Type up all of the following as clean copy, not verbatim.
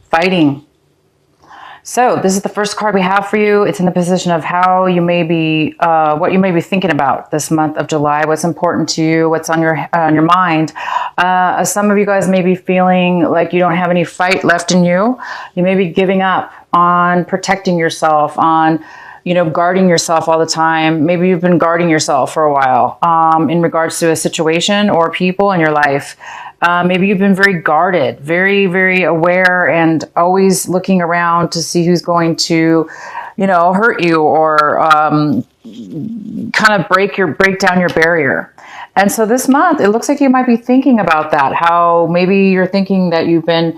fighting. So this is the first card we have for you. It's in the position of how you may be, what you may be thinking about this month of July, what's important to you, what's on your mind. Some of you guys may be feeling like you don't have any fight left in you. You may be giving up on protecting yourself, on, you know, guarding yourself all the time. Maybe you've been guarding yourself for a while in regards to a situation or people in your life. Maybe you've been very guarded, very, very aware, and always looking around to see who's going to, you know, hurt you or kind of break down your barrier. And so this month, it looks like you might be thinking about that, how maybe you're thinking that you've been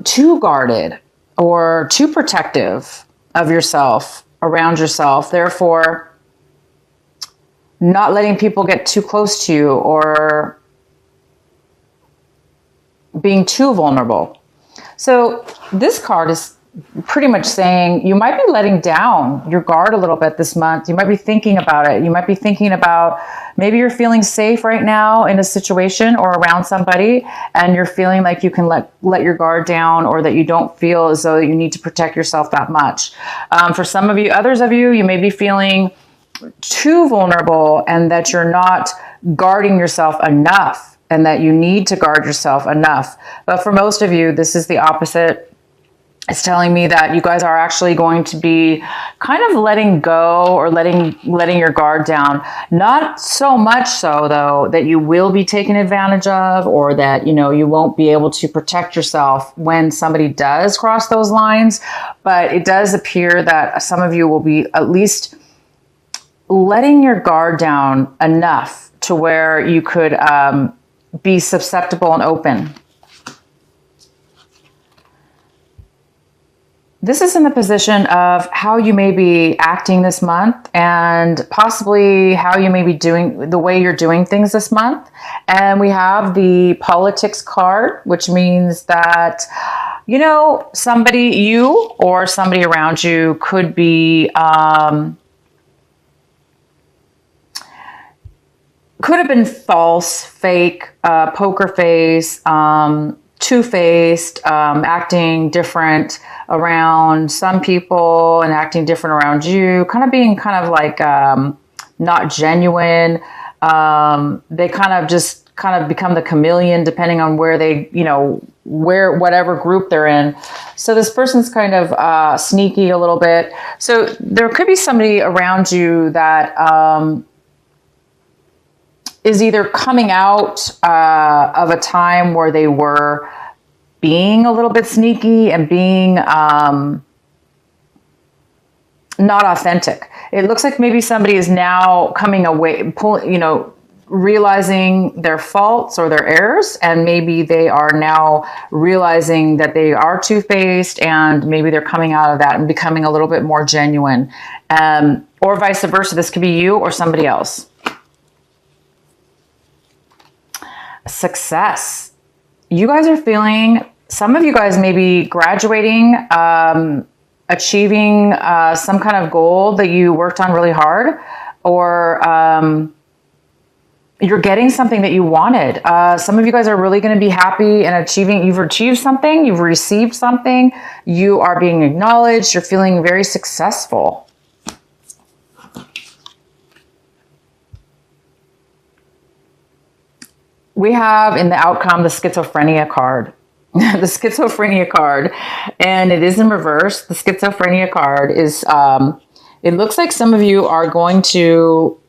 too guarded or too protective of yourself, around yourself, therefore not letting people get too close to you or being too vulnerable. So this card is pretty much saying you might be letting down your guard a little bit this month. You might be thinking about it. You might be thinking about maybe you're feeling safe right now in a situation or around somebody, and you're feeling like you can let your guard down, or that you don't feel as though you need to protect yourself that much. For some of you, others of you, you may be feeling too vulnerable and that you're not guarding yourself enough, and that you need to guard yourself enough. But for most of you, this is the opposite. It's telling me that you guys are actually going to be kind of letting go or letting your guard down. Not so much so, though, that you will be taken advantage of, or that, you know, you won't be able to protect yourself when somebody does cross those lines. But it does appear that some of you will be at least letting your guard down enough to where you could be susceptible and open. This is in the position of how you may be acting this month, and possibly how you may be doing the way you're doing things this month. And we have the politics card, which means that, you know, you or somebody around you could be could have been false, fake, poker face, two-faced, acting different around some people and acting different around you, kind of being kind of like not genuine. They kind of become the chameleon depending on where they, you know, whatever group they're in. So this person's kind of sneaky a little bit. So there could be somebody around you that is either coming out of a time where they were being a little bit sneaky and being not authentic. It looks like maybe somebody is now coming away, realizing their faults or their errors, and maybe they are now realizing that they are two-faced, and maybe they're coming out of that and becoming a little bit more genuine, or vice versa. This could be you or somebody else. Success. You guys are feeling, some of you guys may be graduating, achieving some kind of goal that you worked on really hard, or you're getting something that you wanted. Some of you guys are really going to be happy and you've achieved something, you've received something, you are being acknowledged, you're feeling very successful. We have in the outcome the schizophrenia card. The schizophrenia card, and it is in reverse. The schizophrenia card is, it looks like some of you are going to,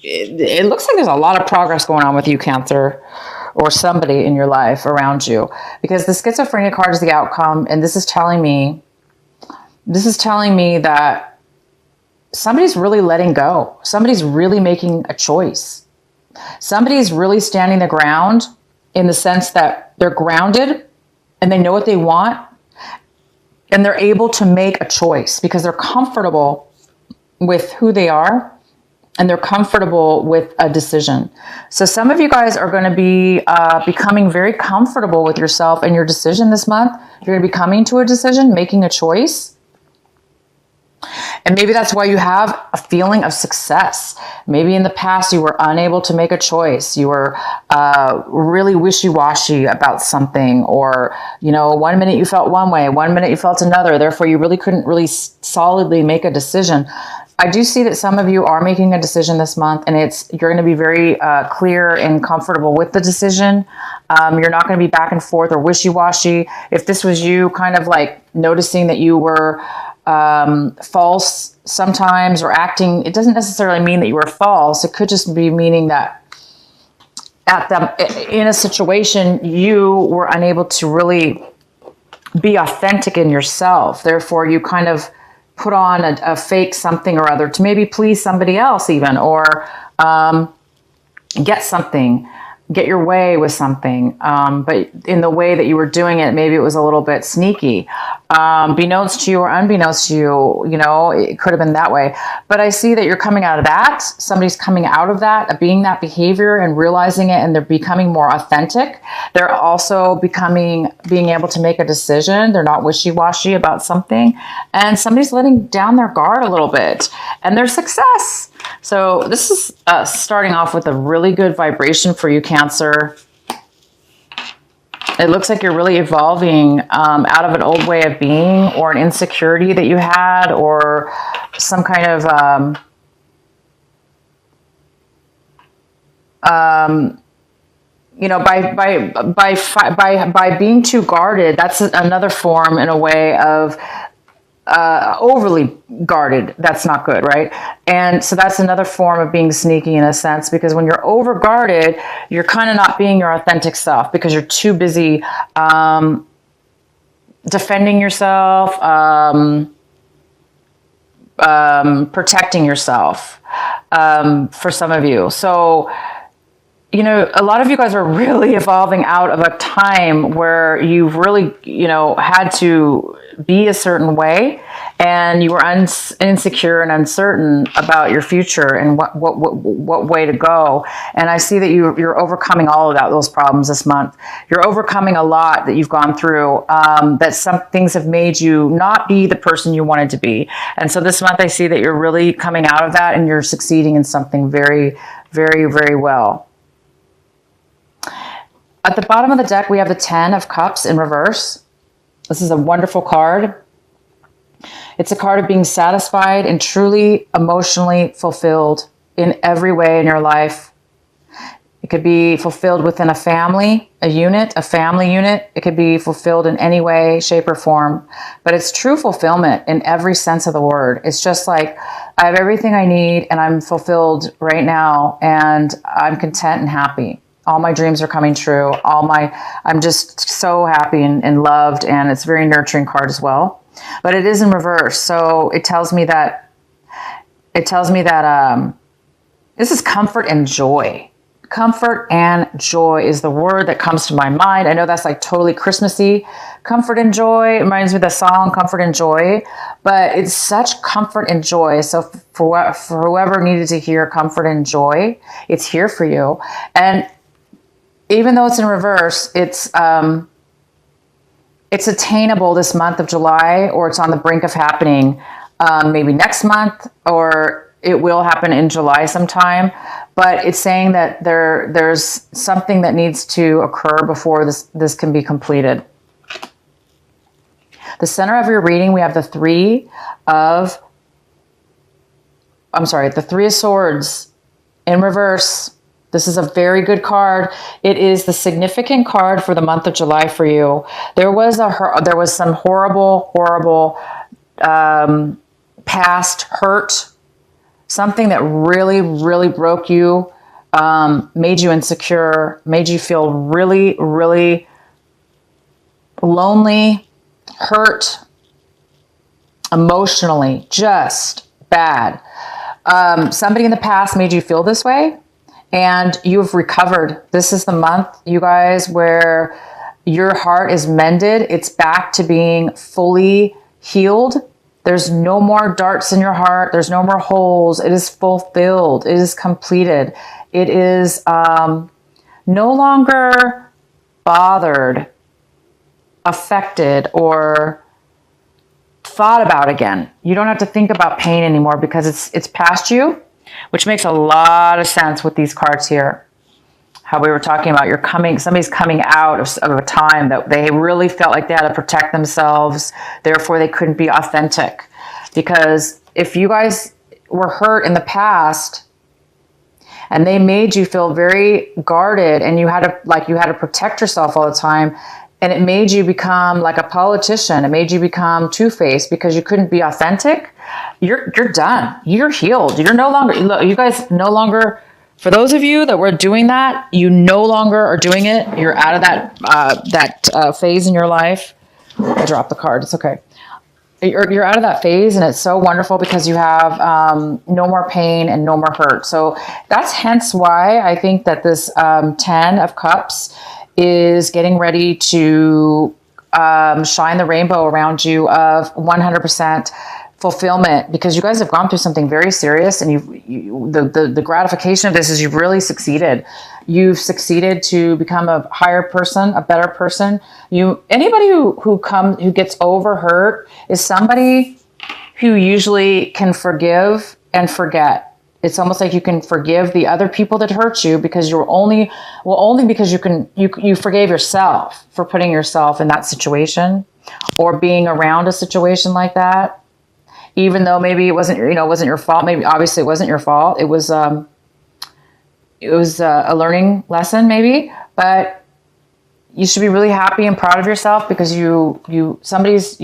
it looks like there's a lot of progress going on with you, Cancer, or somebody in your life around you, because the schizophrenia card is the outcome, and this is telling me that somebody's really letting go. Somebody's really making a choice. Somebody's really standing the ground in the sense that they're grounded and they know what they want, and they're able to make a choice because they're comfortable with who they are and they're comfortable with a decision. So some of you guys are going to be becoming very comfortable with yourself and your decision this month. You're going to be coming to a decision, making a choice. And maybe that's why you have a feeling of success. Maybe in the past you were unable to make a choice. You were really wishy-washy about something, or, you know, 1 minute you felt one way, 1 minute you felt another. Therefore, you really couldn't really solidly make a decision. I do see that some of you are making a decision this month, and you're going to be very clear and comfortable with the decision. You're not going to be back and forth or wishy-washy. If this was you kind of like noticing that you were false sometimes or acting, it doesn't necessarily mean that you were false. It could just be meaning that in a situation you were unable to really be authentic in yourself. Therefore, you kind of put on a fake something or other to maybe please somebody else even, or get your way with something. But in the way that you were doing it, maybe it was a little bit sneaky. Beknownst to you or unbeknownst to you, you know, it could have been that way. But I see that you're coming out of that. Somebody's coming out of that, being that behavior and realizing it, and they're becoming more authentic. They're also being able to make a decision. They're not wishy-washy about something. And somebody's letting down their guard a little bit, and their success. So this is starting off with a really good vibration for you, Cancer. It looks like you're really evolving out of an old way of being, or an insecurity that you had, or some kind of you know, by being too guarded. That's another form in a way of overly guarded. That's not good, right? And so that's another form of being sneaky in a sense, because when you're over guarded, you're kind of not being your authentic self, because you're too busy defending yourself, protecting yourself, for some of you. So, you know, a lot of you guys are really evolving out of a time where you've really, you know, had to be a certain way, and you were insecure and uncertain about your future and what way to go. And I see that you're overcoming all of those problems this month. You're overcoming a lot that you've gone through, that some things have made you not be the person you wanted to be. And so this month I see that you're really coming out of that, and you're succeeding in something very, very, very well. At the bottom of the deck, we have the 10 of Cups in reverse. This is a wonderful card. It's a card of being satisfied and truly emotionally fulfilled in every way in your life. It could be fulfilled within a family, a family unit. It could be fulfilled in any way, shape, or form. But it's true fulfillment in every sense of the word. It's just like, I have everything I need, and I'm fulfilled right now, and I'm content and happy. All my dreams are coming true. I'm just so happy and loved, and it's a very nurturing card as well. But it is in reverse, so it tells me that this is comfort and joy. Comfort and joy is the word that comes to my mind. I know that's like totally Christmassy. Comfort and joy reminds me of the song Comfort and Joy, but it's such comfort and joy. So for whoever needed to hear comfort and joy, it's here for you. And even though it's in reverse, it's attainable this month of July, or it's on the brink of happening maybe next month, or it will happen in July sometime. But it's saying that there's something that needs to occur before this can be completed. The center of your reading, we have the Three of Swords in reverse. This is a very good card. It is the significant card for the month of July for you. There was some horrible past hurt, something that really, really broke you, made you insecure, made you feel really, really lonely, hurt, emotionally, just bad. Somebody in the past made you feel this way, and you have recovered. This is the month, you guys, where your heart is mended. It's back to being fully healed. There's no more darts in your heart. There's no more holes. It is fulfilled. It is completed. It is no longer bothered, affected, or thought about again. You don't have to think about pain anymore because it's past you, which makes a lot of sense with these cards here. How we were talking about somebody's coming out of a time that they really felt like they had to protect themselves. Therefore, they couldn't be authentic. Because if you guys were hurt in the past and they made you feel very guarded and you had to protect yourself all the time, and it made you become like a politician, it made you become two-faced because you couldn't be authentic, you're done. You're healed. You're no longer, you guys no longer, for those of you that were doing that, you no longer are doing it. You're out of that phase in your life. I dropped the card. It's okay. You're out of that phase, and it's so wonderful because you have no more pain and no more hurt. So that's hence why I think that this 10 of Cups is getting ready to shine the rainbow around you of 100% fulfillment, because you guys have gone through something very serious, and the gratification of this is you've really succeeded. You've succeeded to become a higher person, a better person. Anybody who gets over hurt is somebody who usually can forgive and forget. It's almost like you can forgive the other people that hurt you because only because you forgave yourself for putting yourself in that situation or being around a situation like that. Even though maybe it wasn't your fault. Maybe obviously it wasn't your fault. It was a learning lesson maybe, but you should be really happy and proud of yourself because somebody's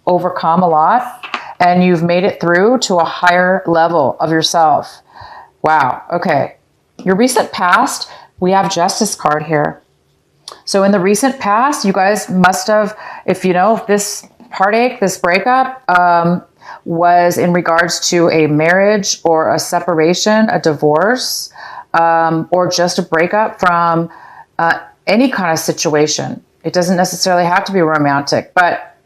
overcome a lot and you've made it through to a higher level of yourself. Wow. Okay. Your recent past, we have Justice card here. So in the recent past, you guys must have, if this heartache, this breakup, was in regards to a marriage or a separation, a divorce, or just a breakup from any kind of situation. It doesn't necessarily have to be romantic, but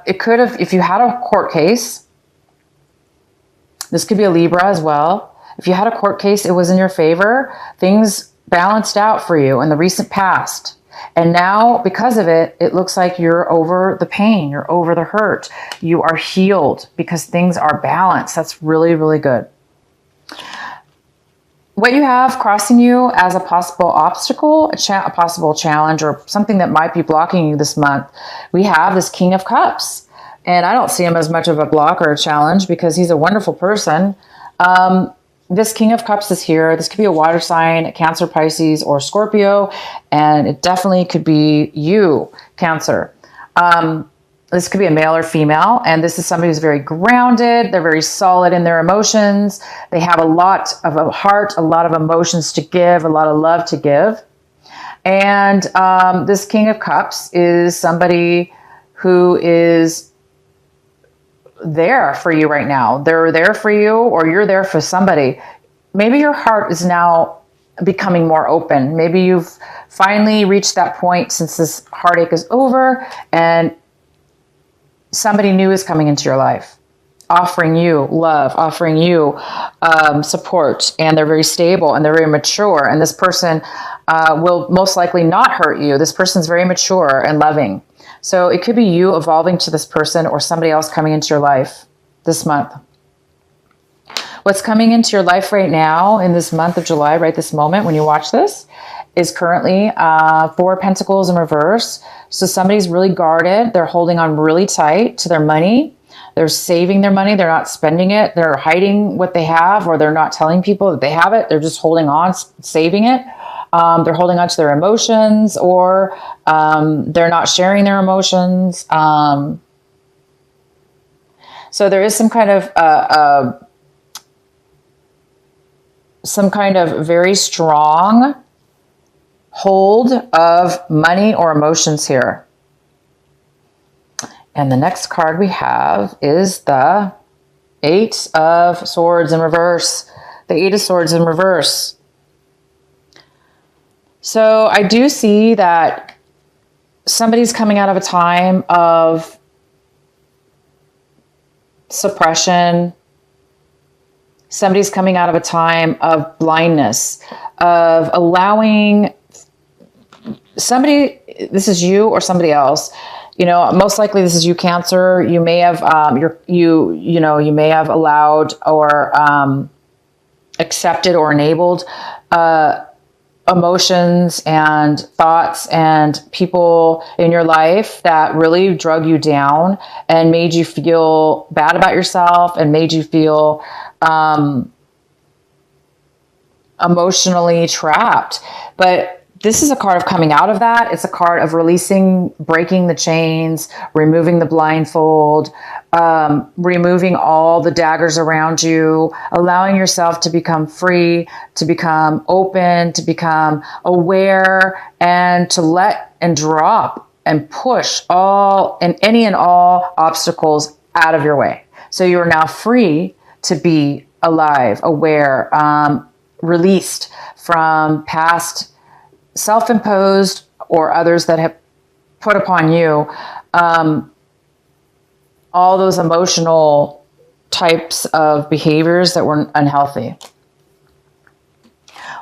it could have, if you had a court case, this could be a Libra as well. If you had a court case, it was in your favor. Things balanced out for you in the recent past. And now, because of it, it looks like you're over the pain. You're over the hurt. You are healed because things are balanced. That's really, really good. What you have crossing you as a possible obstacle, a possible challenge, or something that might be blocking you this month, we have this King of Cups. And I don't see him as much of a block or a challenge because he's a wonderful person. This King of Cups is here. This could be a water sign, Cancer, Pisces, or Scorpio. And it definitely could be you, Cancer. This could be a male or female. And this is somebody who's very grounded. They're very solid in their emotions. They have a lot of a heart, a lot of emotions to give, a lot of love to give. And this King of Cups is somebody who is there for you right now. They're there for you, or you're there for somebody. Maybe your heart is now becoming more open. Maybe you've finally reached that point since this heartache is over and somebody new is coming into your life, offering you love, offering you support, and they're very stable and they're very mature. And this person will most likely not hurt you. This person's very mature and loving. So it could be you evolving to this person or somebody else coming into your life this month. What's coming into your life right now in this month of July, right this moment when you watch this, is currently 4 Pentacles in reverse. So somebody's really guarded. They're holding on really tight to their money. They're saving their money. They're not spending it. They're hiding what they have, or they're not telling people that they have it. They're just holding on, saving it. They're holding on to their emotions, or they're not sharing their emotions. So there is some kind of very strong hold of money or emotions here. And the next card we have is the 8 of Swords in reverse. The 8 of Swords in reverse. So I do see that somebody's coming out of a time of suppression. Somebody's coming out of a time of blindness, of allowing somebody, this is you or somebody else, You know, most likely this is you, Cancer. You may have, you may have allowed or accepted or enabled emotions and thoughts and people in your life that really drug you down and made you feel bad about yourself and made you feel emotionally trapped. But this is a card of coming out of that. It's a card of releasing, breaking the chains, removing the blindfold, removing all the daggers around you, allowing yourself to become free, to become open, to become aware, and to let and drop and push all and any and all obstacles out of your way. So you are now free to be alive, aware, released from past self-imposed or others that have put upon you, all those emotional types of behaviors that were unhealthy.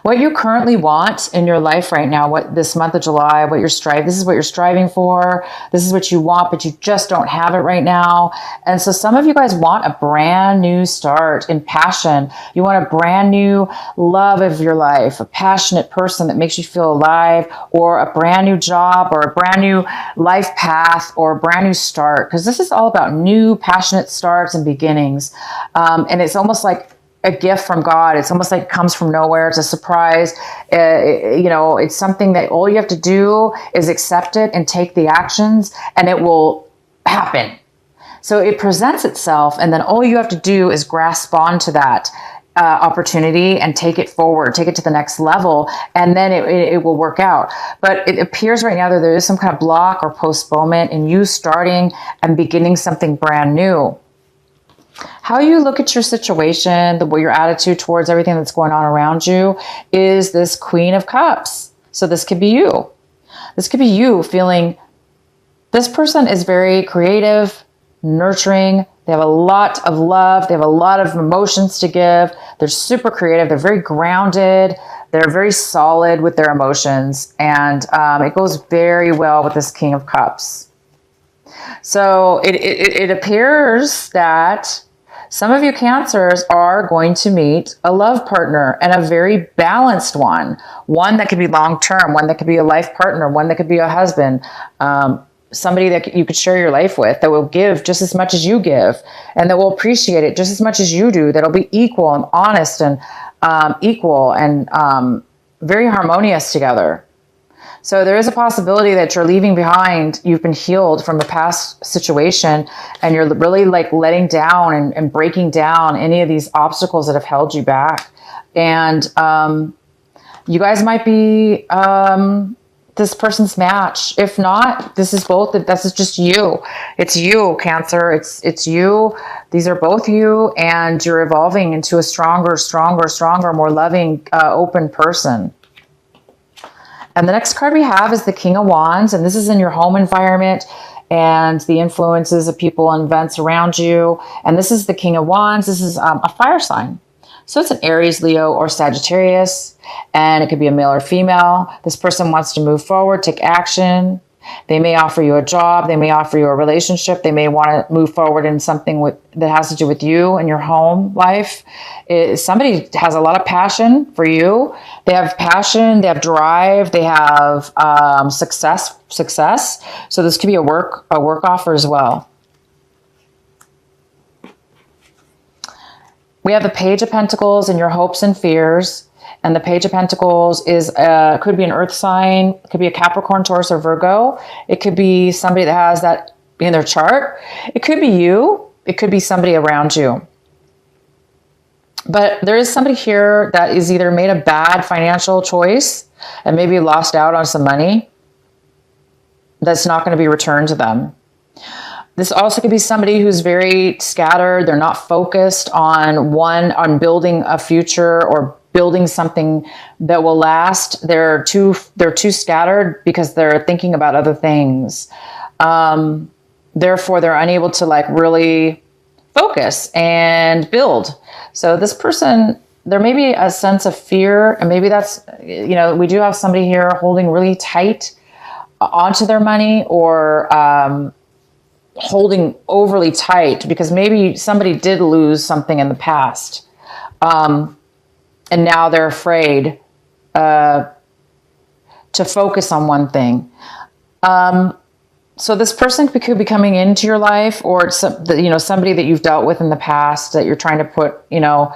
What you currently want in your life right now, what this month of July, this is what you're striving for. This is what you want, but you just don't have it right now. And so some of you guys want a brand new start in passion. You want a brand new love of your life, a passionate person that makes you feel alive, or a brand new job, or a brand new life path, or a brand new start. Because this is all about new, passionate starts and beginnings. And it's almost like a gift from God. It's almost like it comes from nowhere. It's a surprise. It's something that all you have to do is accept it and take the actions, and it will happen. So it presents itself, and then all you have to do is grasp onto that opportunity and take it forward, take it to the next level, and then it will work out. But it appears right now that there is some kind of block or postponement in you starting and beginning something brand new. How you look at your situation, your attitude towards everything that's going on around you is this Queen of Cups. So this could be you. This could be you feeling this person is very creative, nurturing. They have a lot of love. They have a lot of emotions to give. They're super creative. They're very grounded. They're very solid with their emotions. And it goes very well with this King of Cups. So it appears that some of you Cancers are going to meet a love partner, and a very balanced one that could be long-term, one that could be a life partner, one that could be a husband, somebody that you could share your life with, that will give just as much as you give, and that will appreciate it just as much as you do, that'll be equal and honest and equal and very harmonious together. So there is a possibility that you're leaving behind, you've been healed from a past situation, and you're really like letting down and breaking down any of these obstacles that have held you back. And you guys might be this person's match. If not, this is just you. It's you, Cancer. It's you. These are both you, and you're evolving into a stronger, more loving, open person. And the next card we have is the King of Wands, and this is in your home environment and the influences of people and events around you. And this is the King of Wands. This is a fire sign. So it's an Aries, Leo, or Sagittarius, and it could be a male or female. This person wants to move forward, take action. They may offer you a job. They may offer you a relationship. They may want to move forward in something that has to do with you and your home life. Somebody has a lot of passion for you. They have passion. They have drive. They have success. So this could be a work offer as well. We have the Page of Pentacles and your hopes and fears. And the Page of Pentacles could be an earth sign. It could be a Capricorn, Taurus, or Virgo. It could be somebody that has that in their chart. It could be you. It could be somebody around you. But there is somebody here that is either made a bad financial choice and maybe lost out on some money that's not going to be returned to them. This also could be somebody who's very scattered. They're not focused on building a future or building something that will last. They're too scattered because they're thinking about other things. Therefore, they're unable to like really focus and build. So this person, there may be a sense of fear, and maybe that's, we do have somebody here holding really tight onto their money or holding overly tight, because maybe somebody did lose something in the past. And now they're afraid to focus on one thing. So this person could be coming into your life, or somebody that you've dealt with in the past that you're trying to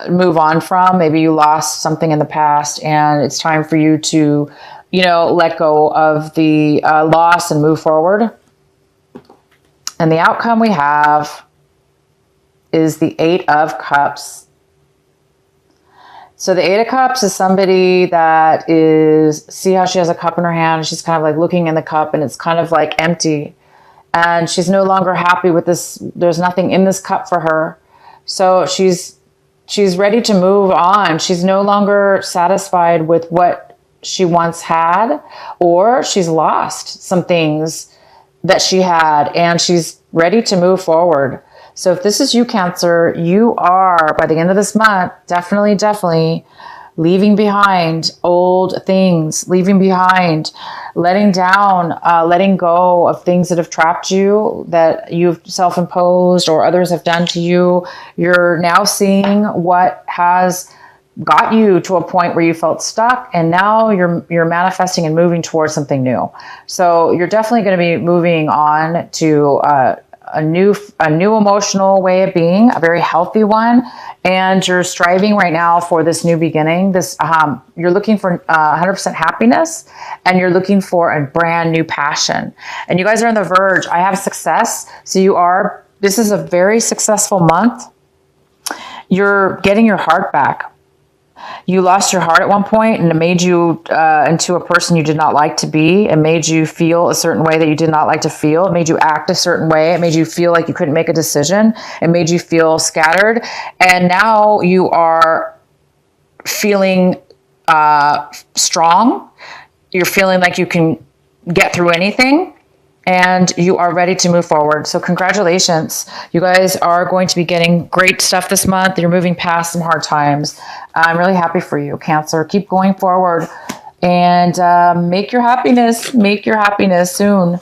move on from. Maybe you lost something in the past and it's time for you to, let go of the loss and move forward. And the outcome we have is the 8 of Cups. So the 8 of Cups is somebody that see how she has a cup in her hand. She's kind of like looking in the cup and it's kind of like empty. And she's no longer happy with this. There's nothing in this cup for her. So she's ready to move on. She's no longer satisfied with what she once had, or she's lost some things that she had and she's ready to move forward. So if this is you, Cancer, you are, by the end of this month, definitely leaving behind old things, leaving behind, letting down, letting go of things that have trapped you, that you've self-imposed or others have done to you. You're now seeing what has got you to a point where you felt stuck, and now you're manifesting and moving towards something new. So you're definitely going to be moving on to a new emotional way of being, a very healthy one, and you're striving right now for this new beginning. You're looking for 100% happiness, and you're looking for a brand new passion. And you guys are on the verge. I have success. So this is a very successful month. You're getting your heart back. You lost your heart at one point, and it made you into a person you did not like to be. It made you feel a certain way that you did not like to feel. It made you act a certain way. It made you feel like you couldn't make a decision. It made you feel scattered. And now you are feeling strong. You're feeling like you can get through anything. And you are ready to move forward. So congratulations. You guys are going to be getting great stuff this month. You're moving past some hard times. I'm really happy for you, Cancer. Keep going forward and make your happiness soon.